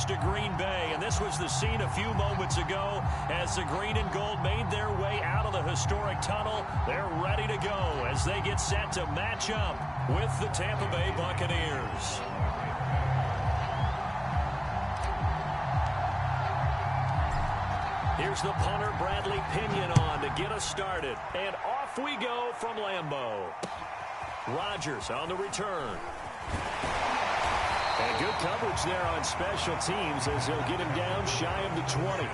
Rogers to Green Bay, and this was the scene a few moments ago as the green and gold made their way out of the historic tunnel. They're ready to go as they get set to match up with the Tampa Bay Buccaneers. Here's the punter, Bradley Pinion, on to get us started. And off we go from Lambeau. Rodgers on the return. And good coverage there on special teams as they'll get him down shy of the 20.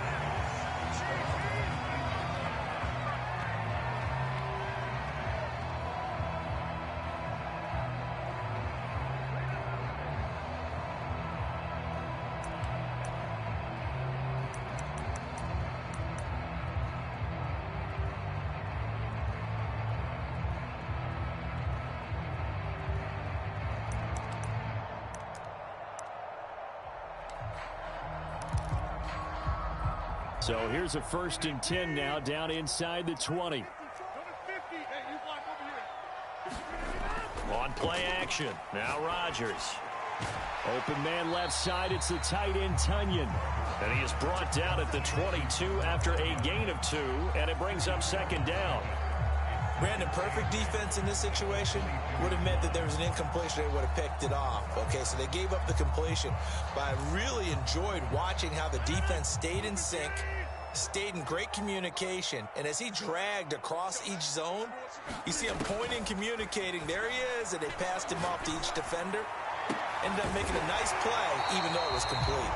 So here's a 1st and 10 now down inside the 20. On play action. Now Rodgers. Open man left side. It's the tight end Tunyon. And he is brought down at the 22 after a gain of 2. And it brings up 2nd down. Brandon, perfect defense in this situation would have meant that there was an incompletion. They would have picked it off. Okay, so they gave up the completion. But I really enjoyed watching how the defense stayed in sync, stayed in great communication. And as he dragged across each zone, you see him pointing, communicating. There he is, and they passed him off to each defender. Ended up making a nice play, even though it was complete.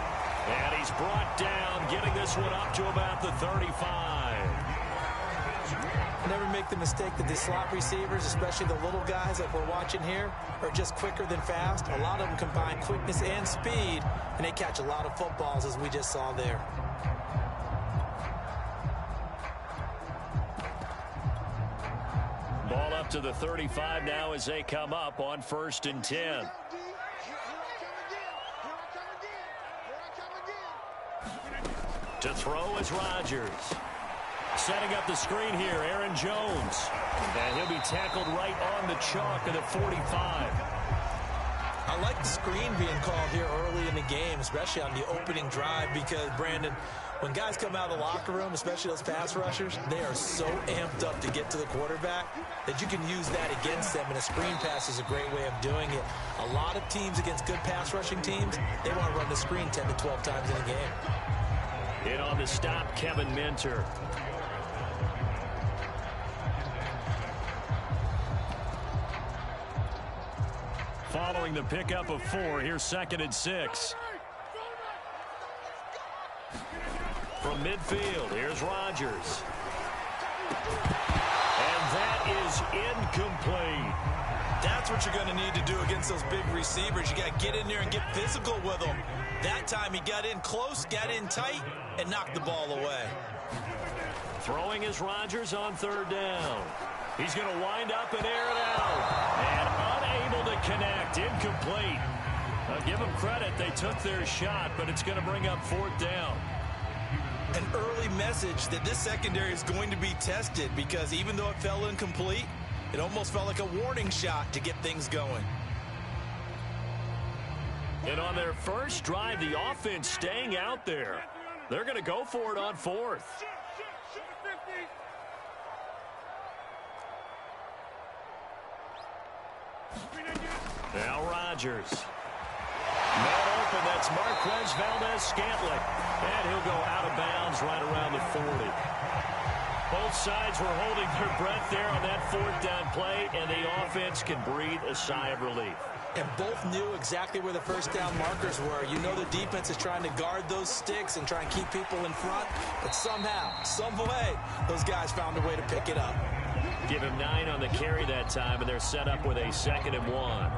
And he's brought down, getting this one up to about the 35. Never make the mistake that the slot receivers, especially the little guys like we're watching here, are just quicker than fast. A lot of them combine quickness and speed, and they catch a lot of footballs, as we just saw there. Ball up to the 35 now as they come up on 1st and 10. To throw is Rodgers. Setting up the screen here, Aaron Jones. And he'll be tackled right on the chalk of the 45. I like the screen being called here early in the game, especially on the opening drive, because, Brandon, when guys come out of the locker room, especially those pass rushers, they are so amped up to get to the quarterback that you can use that against them, and a screen pass is a great way of doing it. A lot of teams against good pass rushing teams, they want to run the screen 10 to 12 times in a game. In on the stop, Kevin Minter. Following the pickup of 4, here's 2nd and 6. From midfield, here's Rodgers. And that is incomplete. That's what you're going to need to do against those big receivers. You got to get in there and get physical with them. That time he got in close, got in tight, and knocked the ball away. Throwing is Rodgers on 3rd down. He's going to wind up and air it out. And unable to connect. Incomplete. I'll give them credit. They took their shot, but it's going to bring up 4th down. An early message that this secondary is going to be tested, because even though it fell incomplete, it almost felt like a warning shot to get things going. And on their first drive, the offense staying out there. They're going to go for it on 4th. Now Rodgers. Man open, that's Marquez Valdez-Scantling. And he'll go out of bounds right around the 40. Both sides were holding their breath there on that 4th down play, and the offense can breathe a sigh of relief. And both knew exactly where the 1st down markers were. You know the defense is trying to guard those sticks and try and keep people in front, but somehow, some way, those guys found a way to pick it up. Give him 9 on the carry that time, and they're set up with a 2nd and 1.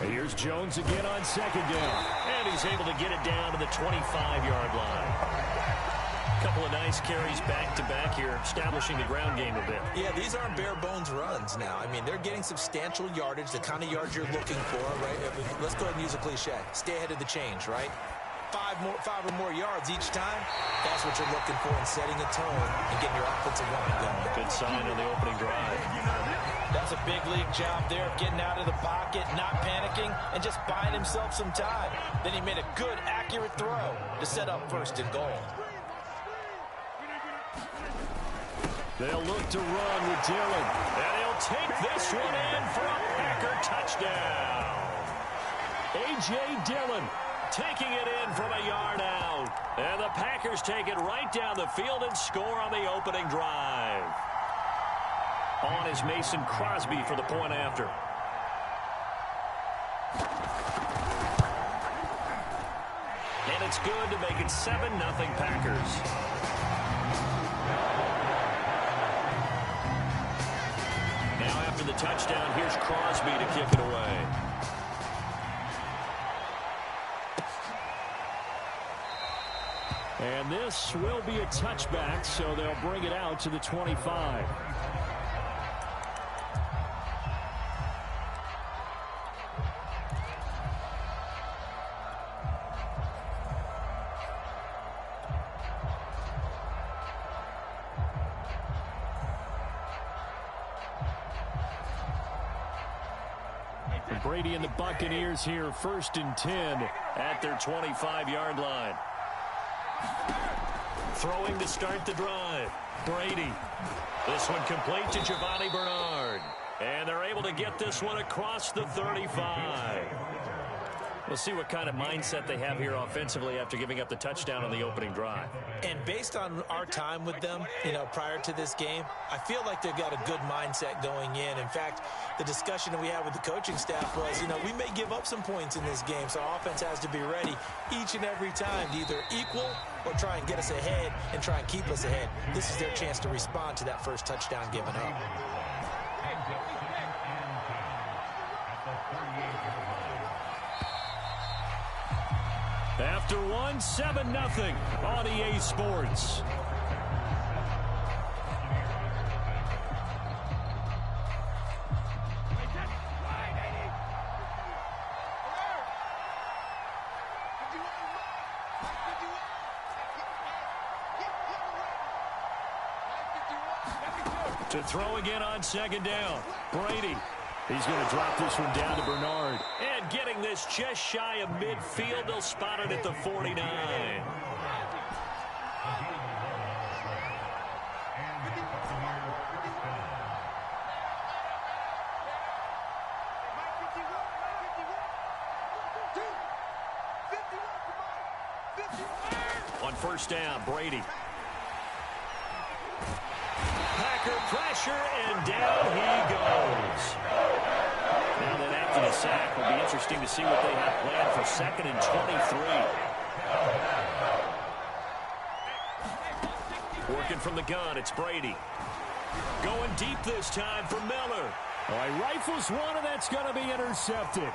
And here's Jones again on 2nd down. And he's able to get it down to the 25-yard line. A couple of nice carries back-to-back here, establishing the ground game a bit. Yeah, these aren't bare-bones runs now. I mean, they're getting substantial yardage, the kind of yards you're looking for, right? Let's go ahead and use a cliche. Stay ahead of the change, right? 5 or more yards each time, that's what you're looking for in setting a tone and getting your offensive line going. Good sign on the opening drive. That's a big league job there of getting out of the pocket, not panicking, and just buying himself some time. Then he made a good, accurate throw to set up 1st and goal. They'll look to run with Dillon. And he'll take this one in for a Packer touchdown. A.J. Dillon taking it in from a yard out. And the Packers take it right down the field and score on the opening drive. On is Mason Crosby for the point after. And it's good to make it 7-0 Packers. Now after the touchdown, here's Crosby to kick it away. And this will be a touchback, so they'll bring it out to the 25. Brady and the Buccaneers here, 1st and 10 at their 25-yard line. Throwing to start the drive. Brady. This one complete to Giovanni Bernard. And they're able to get this one across the 35. We'll see what kind of mindset they have here offensively after giving up the touchdown on the opening drive. And based on our time with them, prior to this game, I feel like they've got a good mindset going in. In fact, the discussion that we had with the coaching staff was, we may give up some points in this game, so our offense has to be ready each and every time to either equal or try and get us ahead and try and keep us ahead. This is their chance to respond to that first touchdown given up. After one, 7-0 on EA Sports. To throw again on 2nd down. Brady. He's going to drop this one down to Bernard. And getting this just shy of midfield. They'll spot it at the 49. On 1st down, Brady. Packer pressure, and down he goes. Now then, after the sack, will be interesting to see what they have planned for 2nd and 23. Working from the gun, it's Brady. Going deep this time for Miller. All right, rifles one, and that's going to be intercepted.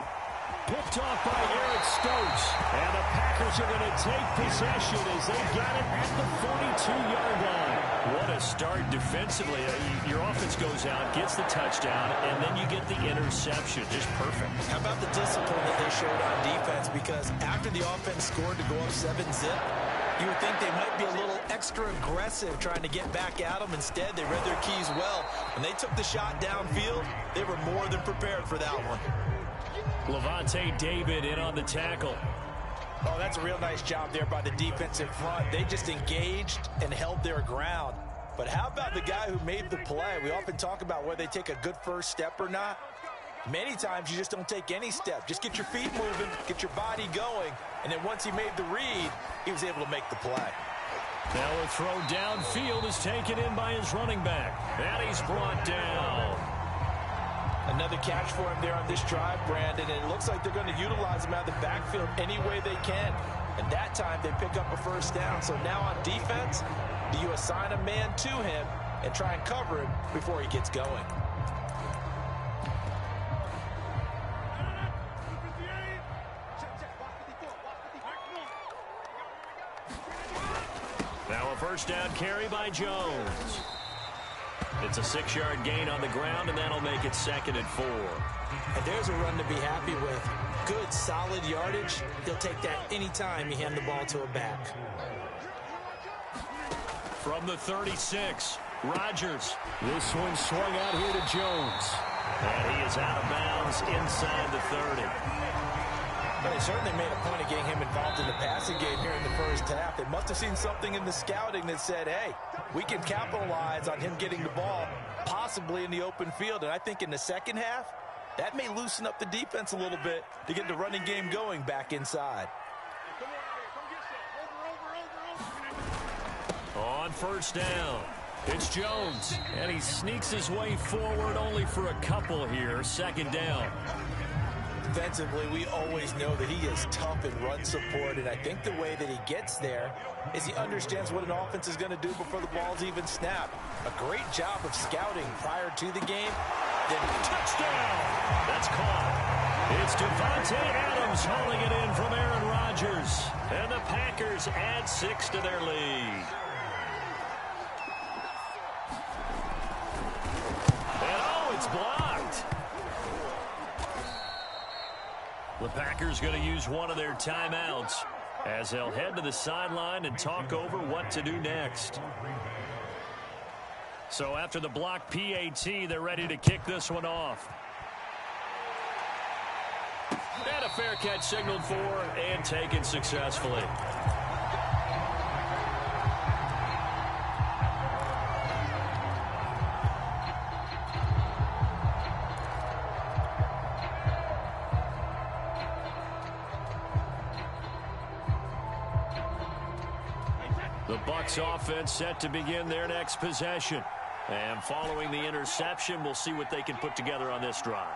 Picked off by Eric Stokes. And the Packers are going to take possession as they got it at the 42-yard line. What a start defensively. Your offense goes out, gets the touchdown, and then you get the interception. Just perfect. How about the discipline that they showed on defense? Because after the offense scored to go up 7-zip, you would think they might be a little extra aggressive trying to get back at them. Instead, they read their keys well. When they took the shot downfield, they were more than prepared for that one. Levante David in on the tackle. Oh, that's a real nice job there by the defensive front. They just engaged and held their ground. But how about the guy who made the play? We often talk about whether they take a good first step or not. Many times you just don't take any step. Just get your feet moving, get your body going, and then once he made the read, he was able to make the play. Now a throw downfield is taken in by his running back. And he's brought down. Another catch for him there on this drive, Brandon, and it looks like they're going to utilize him out of the backfield any way they can. And that time they pick up a first down. So now on defense, do you assign a man to him and try and cover him before he gets going? Now a first down carry by Jones. It's a 6-yard gain on the ground, and that'll make it 2nd and 4. And there's a run to be happy with. Good, solid yardage. He'll take that anytime you hand the ball to a back. From the 36, Rodgers. This one swung out here to Jones. is out of bounds inside the 30. But they certainly made a point of getting him involved in the passing game here in the first half. They must have seen something in the scouting that said, hey, we can capitalize on him getting the ball, possibly in the open field. And I think in the second half, that may loosen up the defense a little bit to get the running game going back inside. On first down, it's Jones, and he sneaks his way forward only for a couple here. Second down. Defensively, we always know that he is tough in run support, and I think the way that he gets there is he understands what an offense is going to do before the ball's even snapped. A great job of scouting prior to the game. Then touchdown! That's caught. It's Devontae Adams hauling it in from Aaron Rodgers, and the Packers add 6 to their lead. And oh, it's blocked. The Packers going to use one of their timeouts as they'll head to the sideline and talk over what to do next. So after the block PAT, they're ready to kick this one off. And a fair catch signaled for and taken successfully. The Bucs offense set to begin their next possession. And following the interception, we'll see what they can put together on this drive.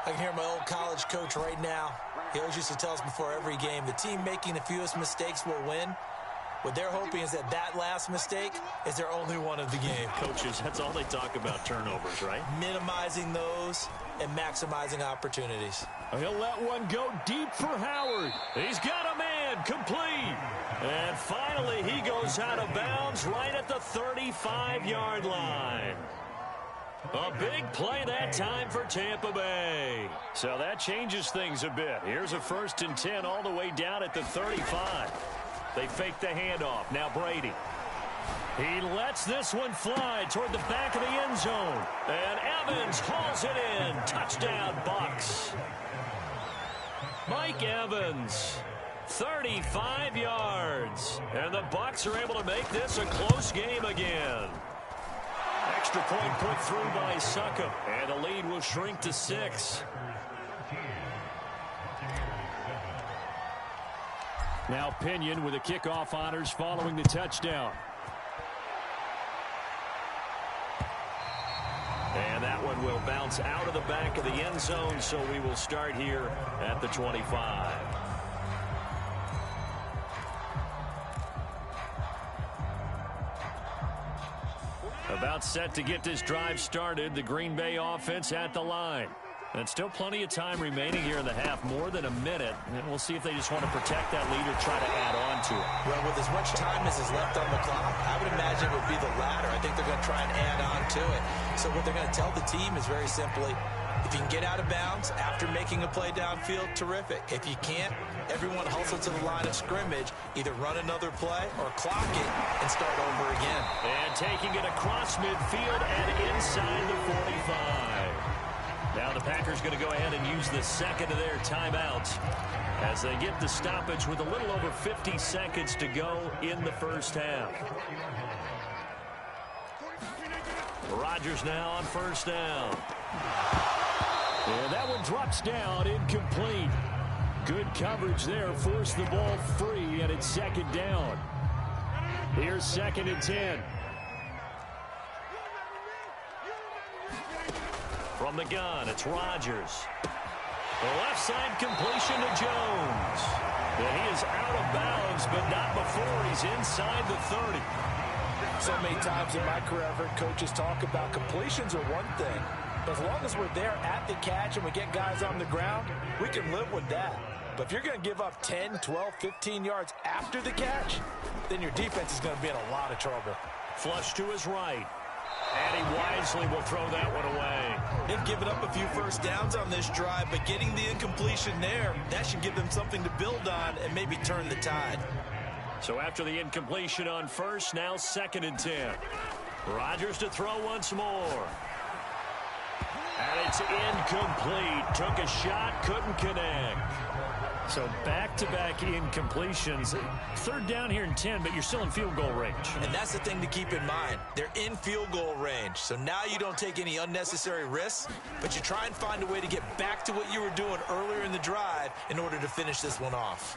I can hear my old college coach right now. He always used to tell us before every game, the team making the fewest mistakes will win. What they're hoping is that that last mistake is their only one of the game. Coaches, that's all they talk about, turnovers, right? Minimizing those and maximizing opportunities. He'll let one go deep for Howard. He's got a man, complete. And finally, he goes out of bounds right at the 35-yard line. A big play that time for Tampa Bay. So that changes things a bit. Here's a 1st and 10 all the way down at the 35. They fake the handoff. Now Brady. He lets this one fly toward the back of the end zone. And Evans hauls it in. Touchdown, Bucs. Mike Evans, 35 yards. And the Bucs are able to make this a close game again. Extra point put through by Succop. And the lead will shrink to 6. Now Pinion with the kickoff honors following the touchdown. And that one will bounce out of the back of the end zone, so we will start here at the 25. About set to get this drive started, the Green Bay offense at the line. And still plenty of time remaining here in the half, more than a minute. And we'll see if they just want to protect that lead or try to add on to it. Well, with as much time as is left on the clock, I would imagine it would be the latter. I think they're going to try and add on to it. So what they're going to tell the team is very simply, if you can get out of bounds after making a play downfield, terrific. If you can't, everyone hustle to the line of scrimmage, either run another play or clock it and start over again. And taking it across midfield and inside the 45. Now the Packers going to go ahead and use the second of their timeouts as they get the stoppage with a little over 50 seconds to go in the first half. Rodgers now on first down. And that one drops down, incomplete. Good coverage there, forced the ball free, and it's second down. Here's 2nd and 10. From the gun, it's Rodgers. The left side completion to Jones. And he is out of bounds, but not before he's inside the 30. So many times in my career, I've heard coaches talk about completions are one thing. But as long as we're there at the catch and we get guys on the ground, we can live with that. But if you're going to give up 10, 12, 15 yards after the catch, then your defense is going to be in a lot of trouble. Flush to his right. And he wisely will throw that one away. They've given up a few first downs on this drive, but getting the incompletion there, that should give them something to build on and maybe turn the tide. So after the incompletion on first, now 2nd and 10. Rodgers to throw once more. And it's incomplete. Took a shot, couldn't connect. So back-to-back incompletions. Third down here and 10, but you're still in field goal range. And that's the thing to keep in mind. They're in field goal range. So now you don't take any unnecessary risks, but you try and find a way to get back to what you were doing earlier in the drive in order to finish this one off.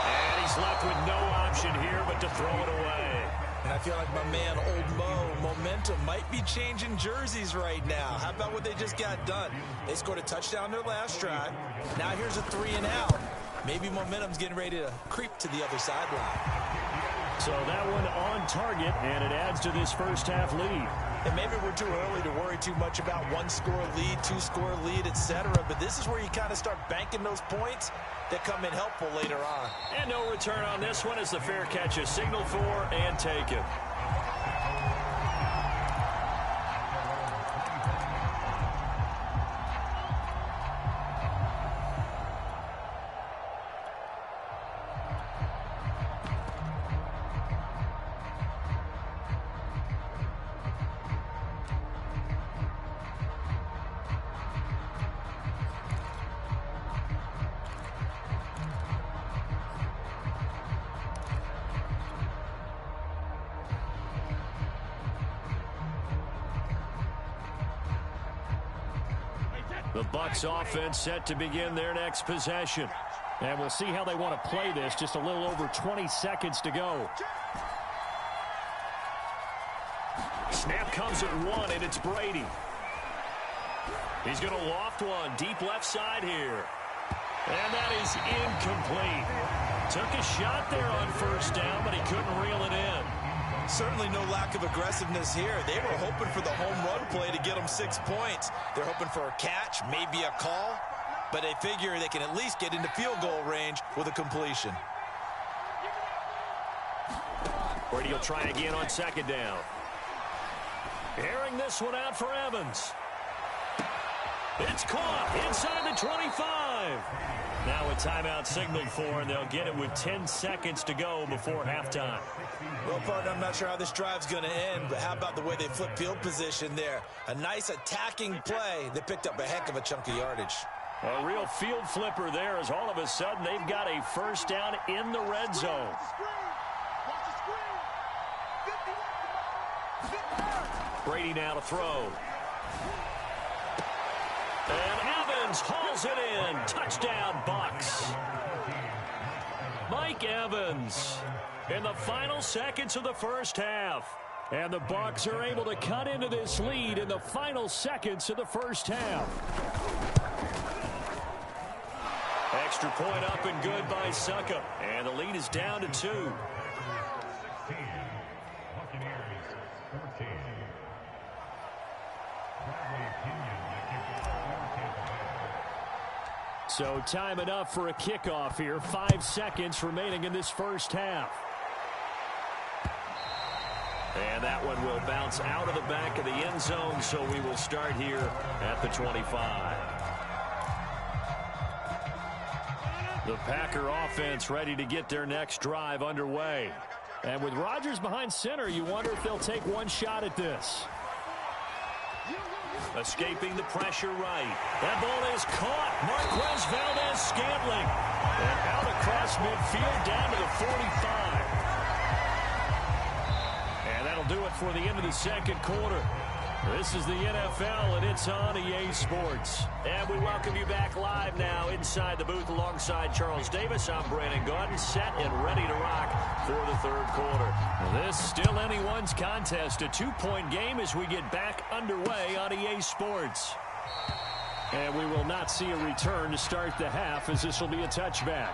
And he's left with no option here but to throw it away. And I feel like my man, Old Mo, momentum might be changing jerseys right now. How about what they just got done? They scored a touchdown their last drive. Now here's a 3 and out. Maybe momentum's getting ready to creep to the other sideline. So that one on target, and it adds to this first half lead. And maybe we're too early to worry too much about 1-score lead, 2-score lead, etc. But this is where you kind of start banking those points that come in helpful later on. And no return on this one as the fair catch is signaled for and taken. The Bucs offense set to begin their next possession. And we'll see how they want to play this. Just a little over 20 seconds to go. Snap comes at 1, and it's Brady. He's going to loft one deep left side here. And that is incomplete. Took a shot there on first down, but he couldn't reel it in. Certainly no lack of aggressiveness here. They were hoping for the home run play to get them 6 points. They're hoping for a catch, maybe a call, but they figure they can at least get into field goal range with a completion. Brady will try again on second down. Airing this one out for Evans. It's caught inside the 25. Now a timeout signaled for, and they'll get it with 10 seconds to go before halftime. Well, partner, I'm not sure how this drive's going to end, but how about the way they flip field position there? A nice attacking play. They picked up a heck of a chunk of yardage. A real field flipper there as all of a sudden they've got a first down in the red zone. Brady now to throw. And Evans hauls it in. Touchdown, Bucs. Mike Evans in the final seconds of the first half. And the Bucs are able to cut into this lead in the final seconds of the first half. Extra point up and good by Suckup. And the lead is down to 2. So time enough for a kickoff here. 5 seconds remaining in this first half. And that one will bounce out of the back of the end zone, so we will start here at the 25. The Packer offense ready to get their next drive underway. And with Rodgers behind center, you wonder if they'll take one shot at this. Escaping the pressure right. That ball is caught. Marquez Valdez-Scantling. And out across midfield down to the 45. And that'll do it for the end of the second quarter. This is the NFL, and it's on EA Sports. And we welcome you back live now inside the booth alongside Charles Davis. I'm Brandon Gaudin, set and ready to rock for the third quarter. This still anyone's contest, a 2-point game as we get back underway on EA Sports. And we will not see a return to start the half, as this will be a touchback.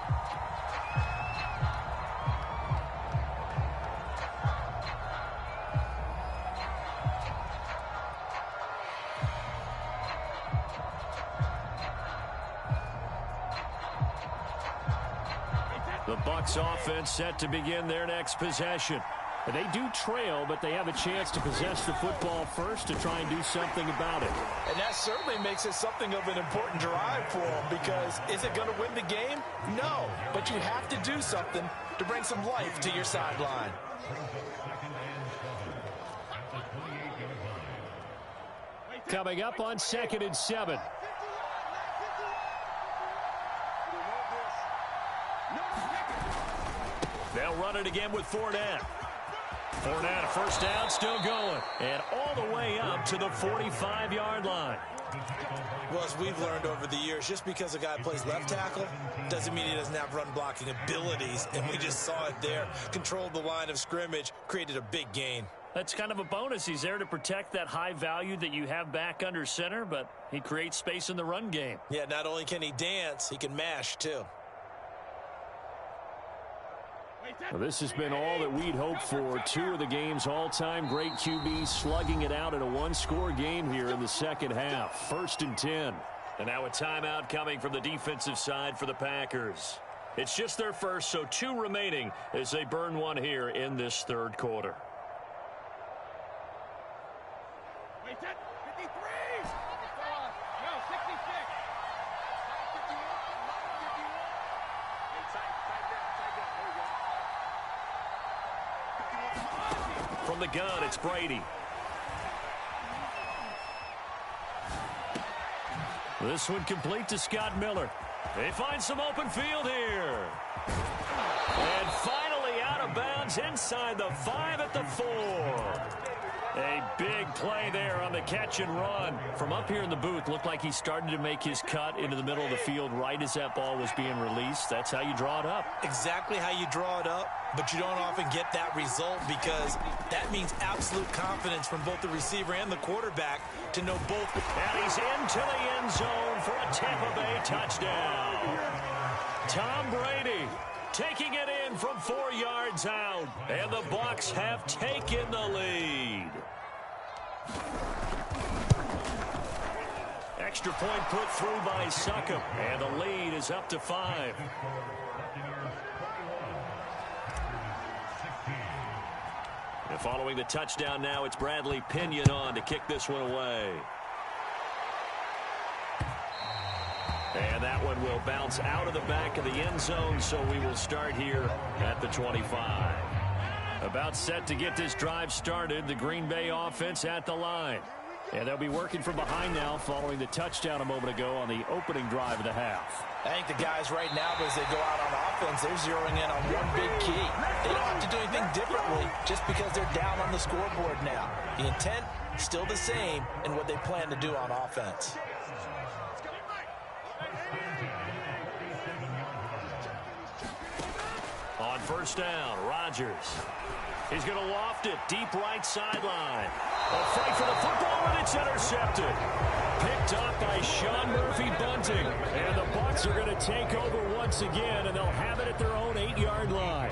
The Bucs offense set to begin their next possession. They do trail, but they have a chance to possess the football first to try and do something about it. And that certainly makes it something of an important drive for them, because is it going to win the game? No, but you have to do something to bring some life to your sideline. Coming up on 2nd and 7. They'll run it again with Fournette. Fournette, a first down, still going. And all the way up to the 45-yard line. Well, as we've learned over the years, just because a guy plays left tackle doesn't mean he doesn't have run-blocking abilities. And we just saw it there. Controlled the line of scrimmage, created a big gain. That's kind of a bonus. He's there to protect that high value that you have back under center, but he creates space in the run game. Yeah, not only can he dance, he can mash, too. Well, this has been all that we'd hoped for. Two of the game's all-time great QBs slugging it out in a one-score game here in the second half. 1st and 10. And now a timeout coming from the defensive side for the Packers. It's just their first, so 2 remaining as they burn one here in this 3rd quarter. Wait, 53! No, 66! From the gun, it's Brady. This one complete to Scott Miller. They find some open field here. And finally out of bounds inside the 5 at the 4. A big play there on the catch and run. From up here in the booth, looked like he started to make his cut into the middle of the field right as that ball was being released. That's how you draw it up. Exactly how you draw it up, but you don't often get that result because that means absolute confidence from both the receiver and the quarterback to know both. And he's into the end zone for a Tampa Bay touchdown. Tom Brady taking it in from 4 yards out, and the Bucs have taken the lead. Extra point put through by Succop, and the lead is up to 5. And following the touchdown now, it's Bradley Pinion on to kick this one away. And that one will bounce out of the back of the end zone, so we will start here at the 25. About set to get this drive started, the Green Bay offense at the line. And they'll be working from behind now following the touchdown a moment ago on the opening drive of the half. I think the guys right now, as they go out on offense, they're zeroing in on one big key. They don't have to do anything differently just because they're down on the scoreboard now. The intent, still the same in what they plan to do on offense. On first down, Rodgers. He's going to loft it deep right sideline. A fight for the football, and it's intercepted. Picked up by Sean Murphy Bunting. And the Bucs are going to take over once again, and they'll have it at their own 8-yard line.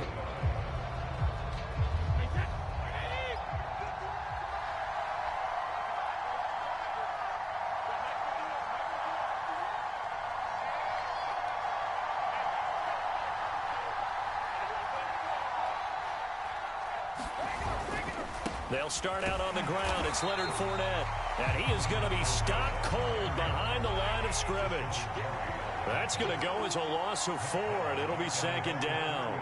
They'll start out on the ground. It's Leonard Fournette. And he is going to be stopped cold behind the line of scrimmage. That's going to go as a loss of 4, and it'll be 2nd down.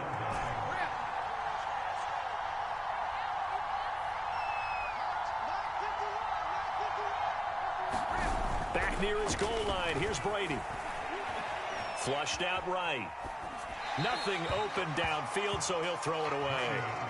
Back near his goal line. Here's Brady. Flushed out right. Nothing open downfield, so he'll throw it away.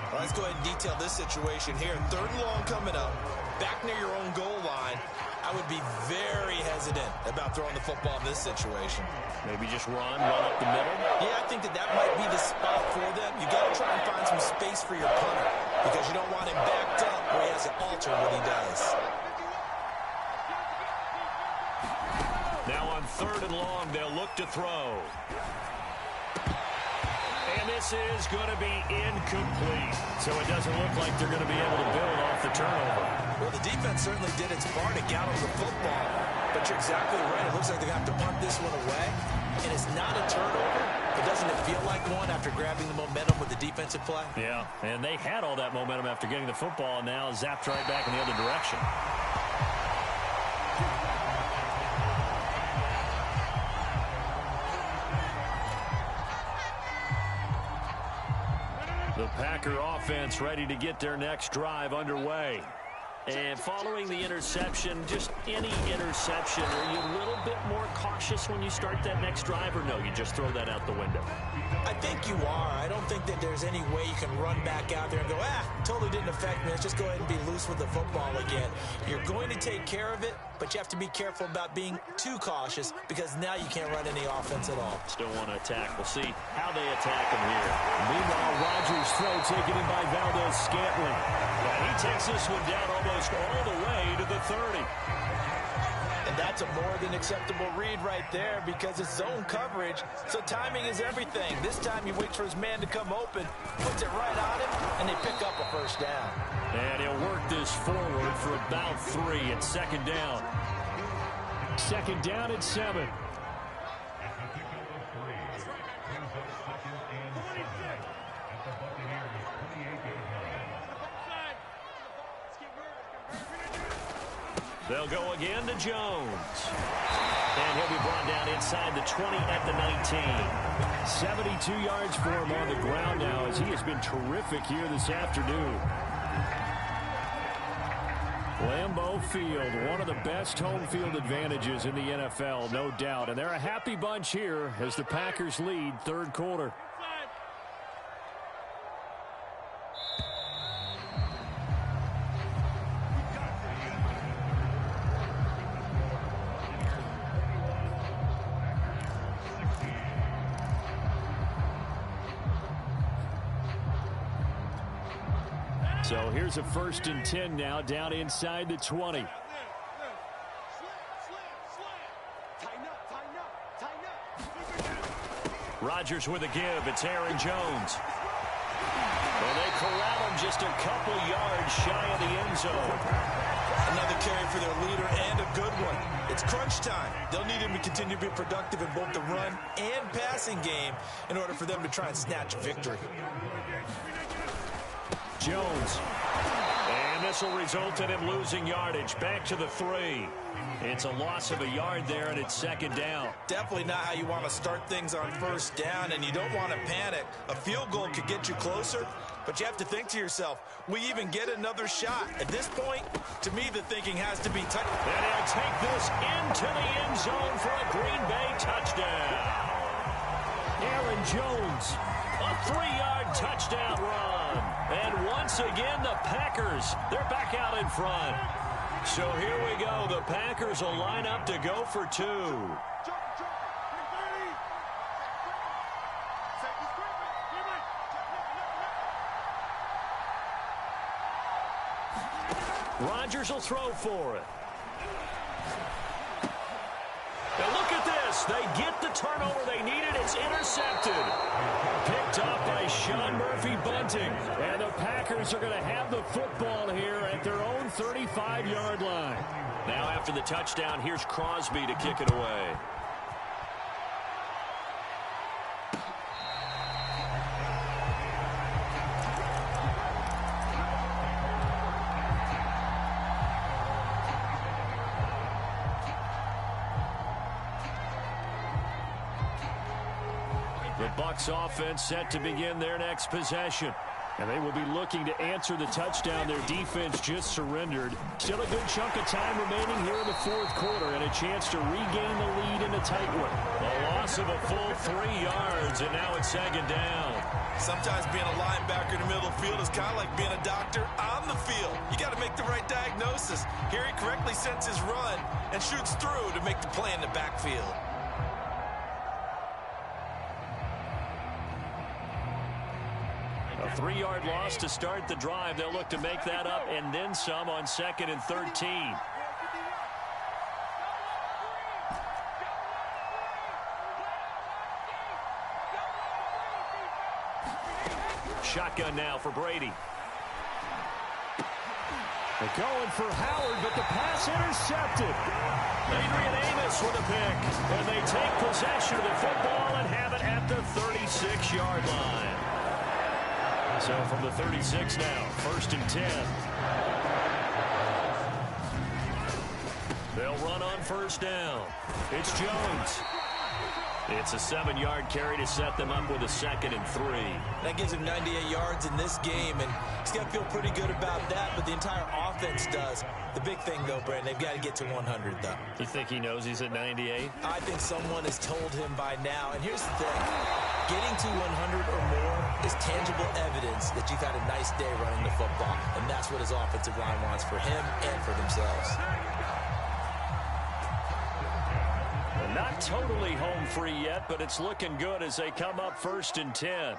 Well, let's go ahead and detail this situation here. 3rd and long coming up, back near your own goal line. I would be very hesitant about throwing the football in this situation. Maybe just run up the middle? Yeah, I think that might be the spot for them. You got to try and find some space for your punter because you don't want him backed up where he has to alter what he does. Now on 3rd and long, they'll look to throw. And this is going to be incomplete. So it doesn't look like they're going to be able to build off the turnover. Well, the defense certainly did its part to gather the football. But you're exactly right. It looks like they're going to have to punt this one away. And it's not a turnover, but doesn't it feel like one after grabbing the momentum with the defensive play? Yeah, and they had all that momentum after getting the football, and now zapped right back in the other direction. The Packer offense ready to get their next drive underway. And following the interception, just any interception, are you a little bit more cautious when you start that next drive, or no, you just throw that out the window? I think you are. I don't think that there's any way you can run back out there and go, totally didn't affect me. Let's just go ahead and be loose with the football again. You're going to take care of it, but you have to be careful about being too cautious because now you can't run any offense at all. Still want to attack. We'll see how they attack him here. Meanwhile, Rodgers' throw taken in by Valdez-Scantling. And he takes this one down almost all the way to the 30. And that's a more than acceptable read right there because it's zone coverage, so timing is everything. This time he waits for his man to come open, puts it right on him, and they pick up a first down. And he'll work this forward for about 3 at second down. Second down at 7. They'll go again to Jones. And he'll be brought down inside the 20 at the 19. 72 yards for him on the ground now as he has been terrific here this afternoon. Lambeau Field, one of the best home field advantages in the NFL, no doubt. And they're a happy bunch here as the Packers lead third quarter. So here's a 1st and 10 now down inside the 20. Rodgers with a give. It's Aaron Jones. Well, they corral him just a couple yards shy of the end zone. Another carry for their leader and a good one. It's crunch time. They'll need him to continue to be productive in both the run and passing game in order for them to try and snatch victory. Jones. And this will result in him losing yardage. Back to the 3. It's a loss of a yard there, and it's second down. Definitely not how you want to start things on first down, and you don't want to panic. A field goal could get you closer, but you have to think to yourself, we even get another shot. At this point, to me, the thinking has to be touch. And he'll take this into the end zone for a Green Bay touchdown. Aaron Jones, a 3-yard touchdown run. And once again, the Packers, they're back out in front. So here we go. The Packers will line up to go for 2. Rodgers will throw for it. And look at this. They get the turnover they needed. It's intercepted. Picked up by Sean Murphy-Bunting. And the Packers are going to have the football here at their own 35-yard line. Now after the touchdown, here's Crosby to kick it away. The Bucs offense set to begin their next possession. And they will be looking to answer the touchdown their defense just surrendered. Still a good chunk of time remaining here in the fourth quarter and a chance to regain the lead in a tight one. A loss of a full 3 yards, and now it's second down. Sometimes being a linebacker in the middle of the field is kind of like being a doctor on the field. You got to make the right diagnosis. Here he correctly sets his run and shoots through to make the play in the backfield. A 3-yard loss to start the drive. They'll look to make that up and then some on 2nd and 13. Shotgun now for Brady. They're going for Howard, but the pass intercepted. Adrian Amos with a pick. And they take possession of the football and have it at the 36-yard line. So from the 36 now, 1st and 10. They'll run on 1st down. It's Jones. It's a 7-yard carry to set them up with a 2nd and 3. That gives him 98 yards in this game, and he's got to feel pretty good about that, but the entire offense does. The big thing, though, Brandon, they've got to get to 100, though. You think he knows he's at 98? I think someone has told him by now, and here's the thing. Getting to 100 or more is tangible evidence that you've had a nice day running the football, and that's what his offensive line wants for him and for themselves. Not totally home free yet, but it's looking good as they come up 1st and 10.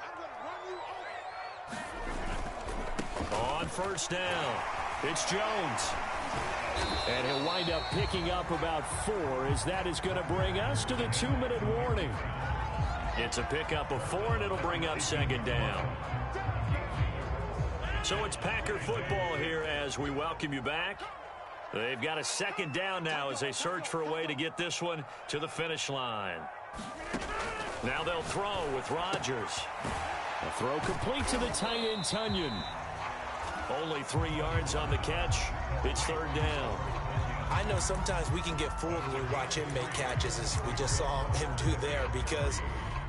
On 1st down, it's Jones. And he'll wind up picking up about 4 as that is going to bring us to the 2-minute warning. It's a pickup of 4, and it'll bring up 2nd down. So it's Packer football here as we welcome you back. They've got a 2nd down now as they search for a way to get this one to the finish line. Now they'll throw with Rodgers. A throw complete to the tight end, Tunyon. Only 3 yards on the catch. It's 3rd down. I know sometimes we can get fooled when we watch him make catches, as we just saw him do there, because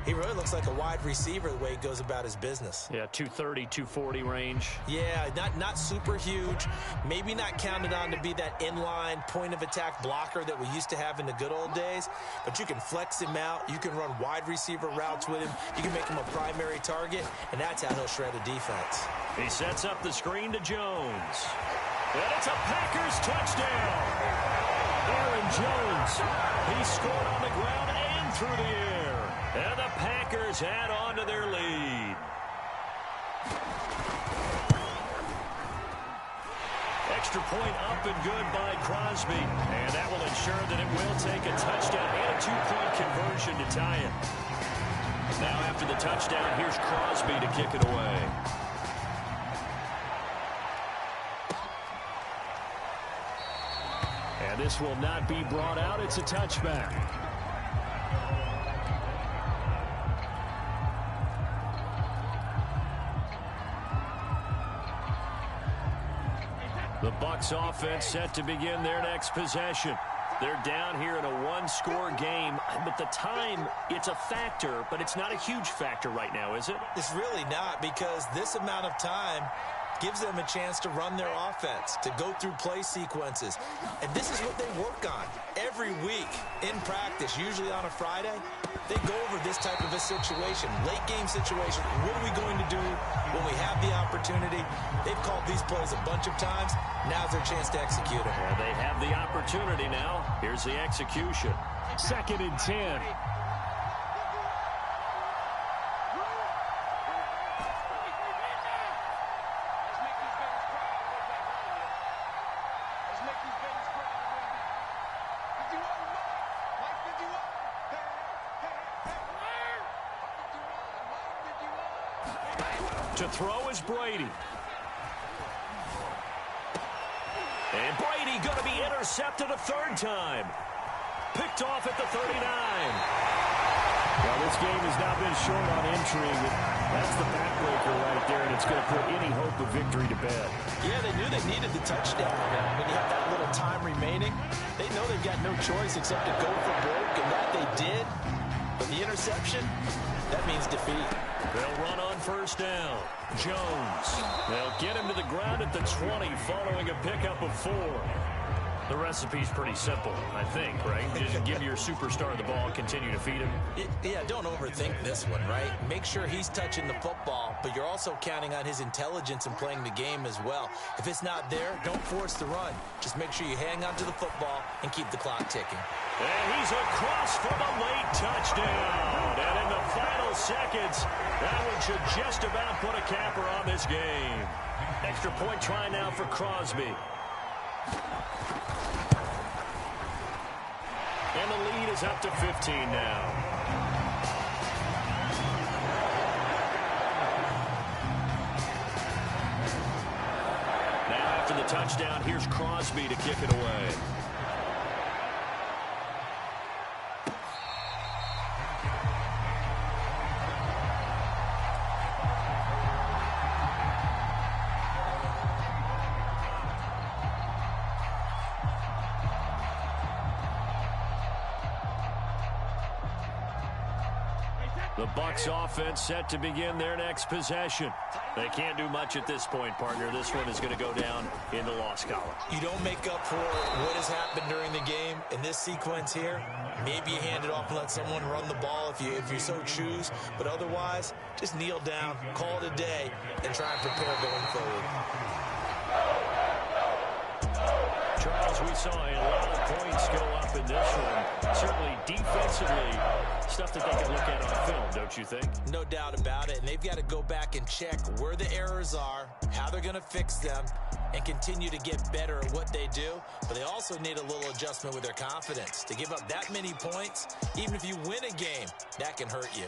he really looks like a wide receiver the way he goes about his business. Yeah, 230, 240 range. Yeah, not super huge. Maybe not counted on to be that inline point-of-attack blocker that we used to have in the good old days. But you can flex him out. You can run wide receiver routes with him. You can make him a primary target, and that's how he'll shred a defense. He sets up the screen to Jones. And it's a Packers touchdown. Aaron Jones. He scored on the ground and through the air. And the Packers add on to their lead. Extra point up and good by Crosby. And that will ensure that it will take a touchdown and a 2-point conversion to tie it. Now after the touchdown, here's Crosby to kick it away. And this will not be brought out. It's a touchback. The Bucs offense set to begin their next possession. They're down here in a 1-score game, but the time, it's a factor, but it's not a huge factor right now, is it? It's really not, because this amount of time gives them a chance to run their offense, to go through play sequences. And this is what they work on every week in practice, usually on a Friday. They go over this type of a situation, late game situation. What are we going to do when we have the opportunity? They've called these plays a bunch of times. Now's their chance to execute it. Well, they have the opportunity now. Here's the execution. 2nd and 10. To throw is Brady. And Brady going to be intercepted a 3rd time. Picked off at the 39. Well, this game has not been short on intrigue. That's the backbreaker right there, and it's going to put any hope of victory to bed. Yeah, they knew they needed the touchdown. When you have that little time remaining, they know they've got no choice except to go for broke, and that they did. But the interception, that means defeat. They'll run on 1st down. Jones. They'll get him to the ground at the 20 following a pickup of 4. The recipe's pretty simple, I think, right? Just give your superstar the ball, continue to feed him. Yeah, don't overthink this one, right? Make sure he's touching the football, but you're also counting on his intelligence in playing the game as well. If it's not there, don't force the run. Just make sure you hang on to the football and keep the clock ticking. And he's across for the late touchdown. And in the final seconds, that one should just about put a capper on this game. Extra point try now for Crosby. And the lead is up to 15 now. Now after the touchdown, here's Crosby to kick it away. The Bucs offense set to begin their next possession. They can't do much at this point, partner. This one is going to go down in the loss column. You don't make up for what has happened during the game in this sequence here. Maybe you hand it off and let someone run the ball if you so choose. But otherwise, just kneel down, call it a day, and try and prepare going forward. Charles, we saw a lot of points go up in this one. Certainly defensively, stuff that they can look at on film, don't you think? No doubt about it. And they've got to go back and check where the errors are, how they're going to fix them, and continue to get better at what they do. But they also need a little adjustment with their confidence. To give up that many points, even if you win a game, that can hurt you.